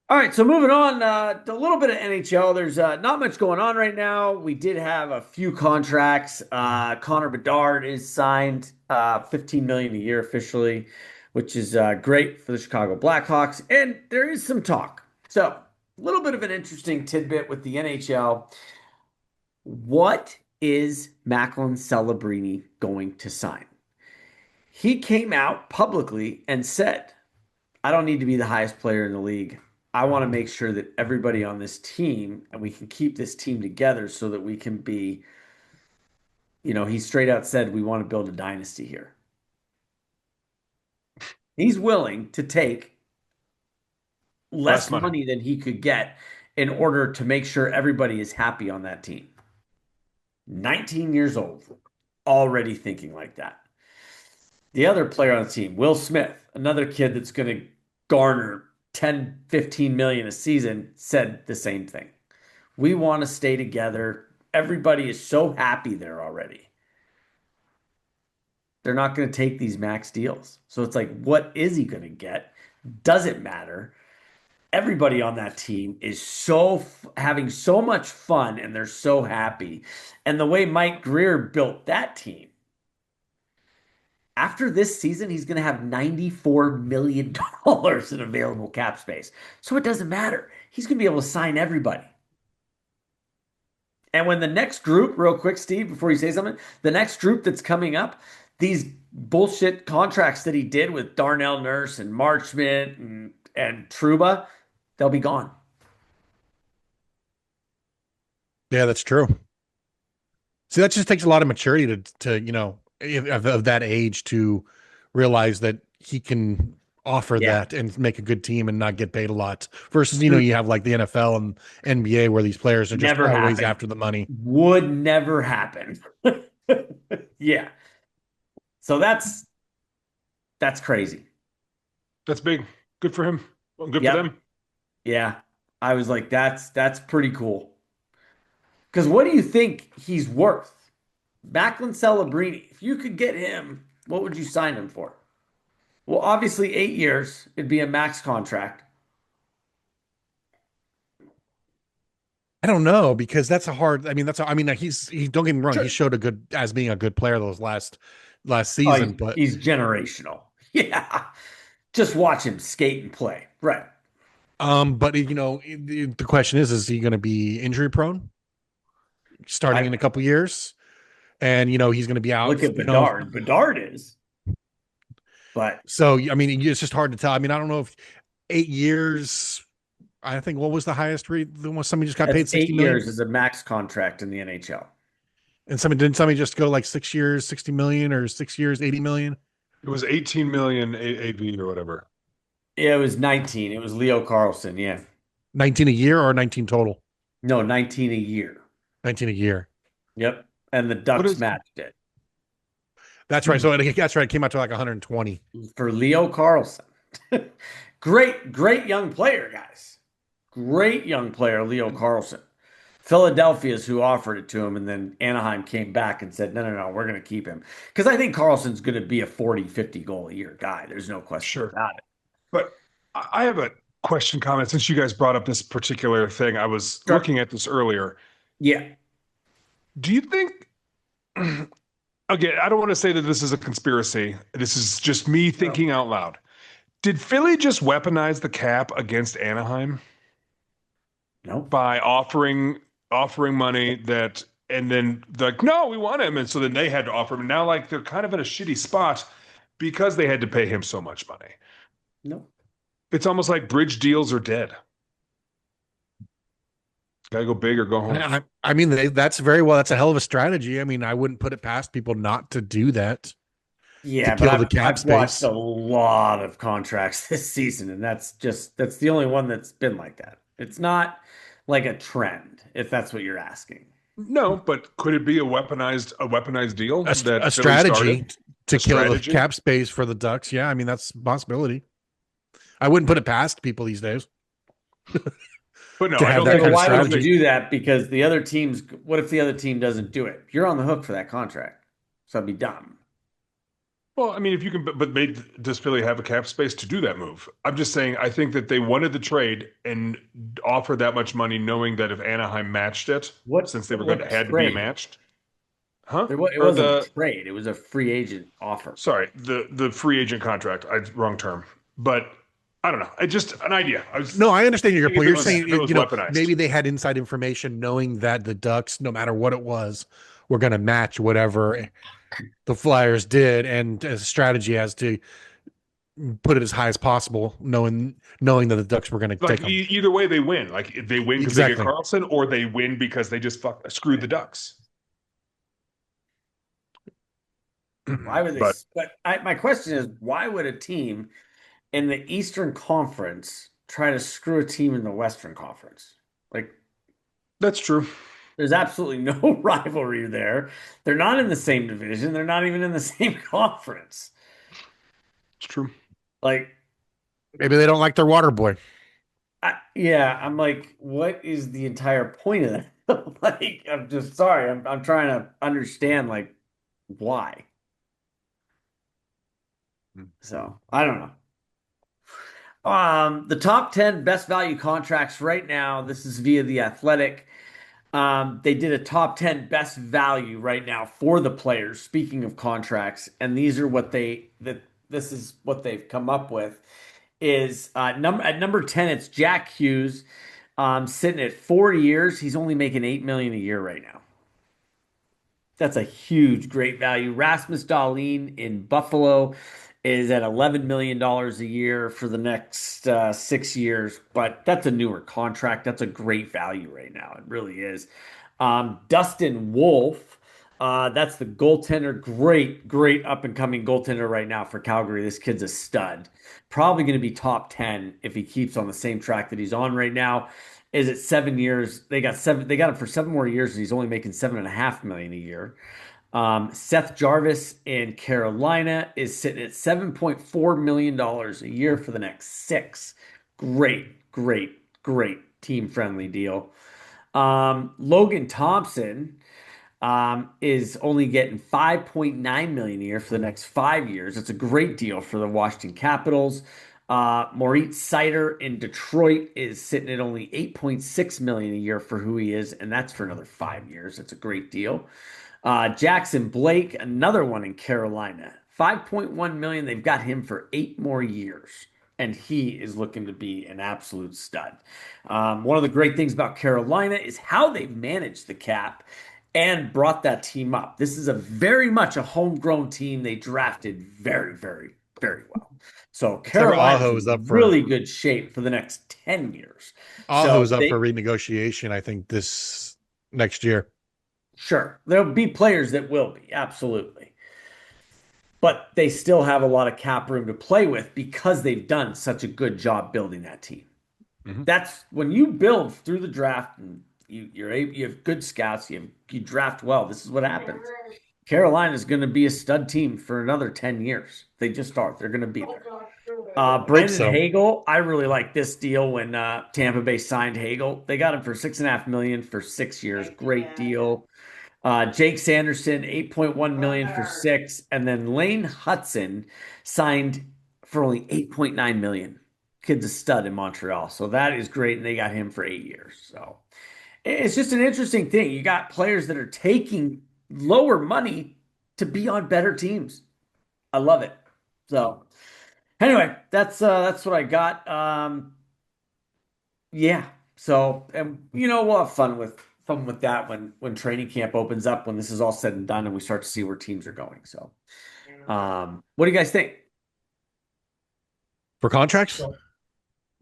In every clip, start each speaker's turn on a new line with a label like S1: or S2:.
S1: All right, so moving on, a little bit of NHL. There's not much going on right now. We did have a few contracts. Connor Bedard is signed 15 million a year officially, which is great for the Chicago Blackhawks. And there is some talk. So, a little bit of an interesting tidbit with the NHL. What is Macklin Celebrini going to sign? He came out publicly and said, I don't need to be the highest player in the league. I want to make sure that everybody on this team and we can keep this team together so that we can be, he straight out said we want to build a dynasty here. He's willing to take
S2: Less
S1: less
S2: money.
S1: money than he could get in order to make sure everybody is happy on that team. 19 years old, already thinking like that. The other player on the team, Will Smith, another kid that's going to garner 10, 15 million a season, said the same thing. We want to stay together. Everybody is so happy there already. They're not going to take these max deals. So it's like, what is he going to get? Doesn't matter. Everybody on that team is having so much fun and they're so happy. And the way Mike Greer built that team, after this season, he's going to have $94 million in available cap space. So it doesn't matter. He's going to be able to sign everybody. And when the next group, real quick, Steve, before you say something, the next group that's coming up, these bullshit contracts that he did with Darnell Nurse and Marchment and Truba, they'll be gone.
S3: Yeah, that's true. See, that just takes a lot of maturity of that age to realize that he can offer
S1: Yeah.
S3: that and make a good team and not get paid a lot. Versus,
S1: Dude,
S3: you have like the NFL and NBA where these players are just
S1: never
S3: always
S1: happen.
S3: after the money.
S1: Would never happen. Yeah. So that's crazy.
S2: That's big. Good for him. Well, good for
S1: Yep.
S2: them.
S1: Yeah. I was like, that's pretty cool. Because what do you think he's worth? Macklin Celebrini, if you could get him, what would you sign him for? Well, obviously 8 years. It'd be a max contract.
S3: I don't know because that's a hard. I mean, he. Don't get me wrong. He
S1: Sure.
S3: showed a good as being a good player those last
S1: Oh,
S3: season, but
S1: he's generational. Yeah. Just watch him skate and play. Right.
S3: the question is he going to be injury prone starting
S1: I
S3: in a couple years? And he's going to be
S1: look
S3: out.
S1: at Bedard. Bedard is, but
S3: So I mean, it's just hard to tell. I mean, I don't know if 8 years. I think what was the highest rate? When somebody just got
S1: that's
S3: paid 60
S1: eight
S3: million,
S1: years as a max contract in the NHL.
S3: and somebody just go like 6 years, 60 million, or 6 years, 80 million,
S2: It was 18 million AAV or whatever.
S1: Yeah, it was 19. It was Leo Carlson. Yeah.
S3: 19 a year or 19 total,
S1: No, 19 a year.
S3: 19 a year.
S1: Yep. And the
S2: What
S1: Ducks
S2: is
S1: matched it
S3: That's right. So that's right. It came out to like 120.
S1: for Leo Carlson. Great, great young player, guys. Great young player, Leo Carlson. Philadelphia's who offered it to him, and then Anaheim came back and said, no, no, no, we're going to keep him. Because I think Carlson's going to be a 40, 50 goal a year guy. There's no question
S2: Sure.
S1: about it.
S2: But I have a question comment since you guys brought up this particular thing. I was
S1: Sure.
S2: looking at this earlier.
S1: Yeah.
S2: Do you think, again, I don't want to say that this is a conspiracy. This is just me
S1: No.
S2: thinking out loud. Did Philly just weaponize the cap against Anaheim
S1: No.
S2: by offering money that and then like, no, we want him. And so then they had to offer him. Now like they're kind of in a shitty spot because they had to pay him so much money.
S1: No.
S2: It's almost like bridge deals are dead. Gotta go big or go home.
S3: I mean, that's very well. That's a hell of a strategy. I mean, I wouldn't put it past people not to do that to
S1: Yeah, but
S3: kill
S1: I've
S3: the cap
S1: I've watched
S3: space.
S1: a lot of contracts this season, and that's the only one that's been like that. It's not like a trend, if that's what you're asking.
S2: No, but could it be a weaponized deal
S3: A
S2: that Philly
S3: strategy
S2: started?
S3: to
S2: A
S3: kill the
S2: strategy?
S3: cap space for the Ducks. Yeah, I mean, that's a possibility. I wouldn't put it past people these days
S2: But no,
S3: to
S2: I
S3: have
S2: don't
S1: Yeah,
S3: that
S2: think
S1: but
S3: kind of
S2: I
S1: why would
S2: don't
S1: you
S3: strategy.
S2: think
S1: do that? Because the other teams, what if the other team doesn't do it? You're on the hook for that contract. So that'd be dumb.
S2: Well, I mean, if you can, but does Philly have a cap space to do that move? I'm just saying, I think that they wanted the trade and offered that much money, knowing that if Anaheim matched it, since they were going to
S1: What
S2: had to be
S1: trade?
S2: matched, huh?
S1: It
S2: Or
S1: wasn't a
S2: the
S1: trade. It was a free agent offer.
S2: sorry, the free agent contract. Wrong term, but I don't know. I just an idea. I was
S3: No, I understand your
S2: seeing
S3: point. You're
S2: if it
S3: saying,
S2: was weaponized.
S3: maybe they had inside information knowing that the Ducks, no matter what it was, were going to match whatever the Flyers did, and as a strategy as to put it as high as possible, knowing that the Ducks were going to
S2: Like
S3: take them.
S2: either way, they win. Like they win because they get
S3: Exactly.
S2: Carlson, or they win because they just screwed the Ducks.
S1: Why would they?
S2: But
S1: My question is, why would a team in the Eastern Conference try to screw a team in the Western Conference? Like,
S2: that's true.
S1: there's absolutely no rivalry there. They're not in the same division. They're not even in the same conference.
S2: It's true.
S1: Like,
S3: Maybe they don't like their water boy.
S1: yeah, I'm like, what is the entire point of that? Like, I'm just sorry. I'm trying to understand like why. So I don't know. The top 10 best value contracts right now. This is via The Athletic. They did a top 10 best value right now for the players. Speaking of contracts, and these are what this is what they've come up with. Is at number 10, it's Jack Hughes, sitting at 4 years. He's only making 8 million a year right now. That's a huge, great value. Rasmus Dahlin in Buffalo is at $11 million a year for the next 6 years, but that's a newer contract. That's a great value right now. It really is. Dustin Wolf, that's the goaltender. Great, great up and coming goaltender right now for Calgary. This kid's a stud. Probably going to be top 10 if he keeps on the same track that he's on right now. Is it 7 years? They got him for 7 more years, and he's only making 7.5 million a year. Seth Jarvis in Carolina is sitting at $7.4 million a year for the next six. Great, great, great team friendly deal. Logan Thompson is only getting 5.9 million a year for the next 5 years. It's a great deal for the Washington Capitals. Moritz Seider in Detroit is sitting at only 8.6 million a year for who he is, and that's for another 5 years. It's a great deal. Jackson Blake, another one in Carolina, 5.1 million. They've got him for 8 more years, and he is looking to be an absolute stud. One of the great things about Carolina is how they've managed the cap and brought that team up. This is a very much a homegrown team. They drafted very, very, very well. So
S3: Except
S1: Carolina's in really good shape for the next 10 years.
S3: Aho
S1: So
S3: is up for
S1: they
S3: renegotiation, I think, this next year.
S1: sure there'll be players that will be, absolutely. But they still have a lot of cap room to play with because they've done such a good job building that team.
S2: Mhm.
S1: That's when you build through the draft and you have good scouts, you draft well. This is what happens. Carolina is going to be a stud team for another 10 years. They just are. They're going to be there.
S3: Hope
S1: Brandon
S3: so.
S1: Hagel, I really like this deal when Tampa Bay signed Hagel. They got him for 6.5 million for 6 years. Great deal. Jake Sanderson, 8.1 million for six, and then Lane Hudson signed for only 8.9 million. Kid's a stud in Montreal, so that is great, and they got him for 8 years. So it's just an interesting thing. You got players that are taking lower money to be on better teams. I love it. So anyway, that's what I got. Yeah. So, and we'll have fun with that when training camp opens up, when this is all said and done, and we start to see where teams are going. So, what do you guys think?
S3: For contracts?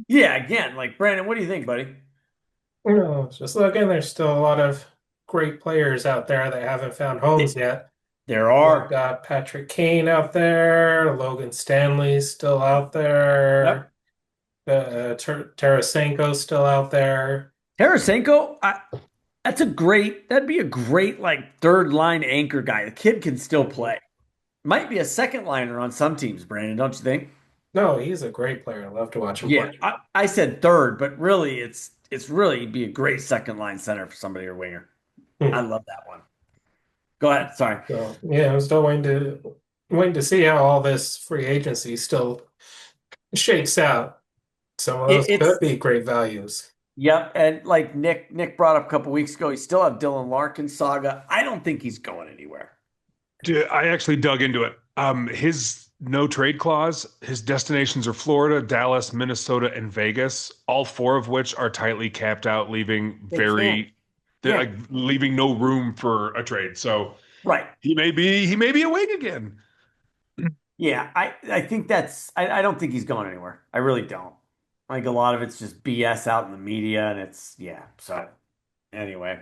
S1: Yeah, again, like Brandon, what do you think, buddy?
S4: Just looking, there's still a lot of great players out there that haven't found homes yet.
S1: There
S4: We've
S1: are.
S4: got Patrick Kane out there, Logan Stanley's still out
S1: Yep.
S4: there, Tarasenko's still out there.
S1: Tarasenko, that'd be a great like third line anchor guy. The kid can still play. Might be a second liner on some teams, Brandon, don't you think?
S4: No, he's a great player. I love to watch him
S1: Yeah,
S4: play.
S1: I said third, but really it's really be a great second line center for somebody or winger. I
S4: Hmm.
S1: love that one. Go ahead. Sorry.
S4: So yeah, I'm still waiting to waiting to see how all this free agency still shakes out. Some of those could
S1: It's
S4: be great values.
S1: Yep, and like Nick brought up a couple weeks ago, he still have Dylan Larkin saga. I don't think he's going anywhere.
S2: Dude, I actually dug into it. His no trade clause, his destinations are Florida, Dallas, Minnesota, and Vegas, all four of which are tightly capped out, leaving
S1: They can't. Yeah,
S2: like leaving no room for a trade. So
S1: right.
S2: he may be a wing again.
S1: Yeah, I think I don't think he's going anywhere. I really don't. Like a lot of it's just BS out in the media, and it's yeah. So anyway,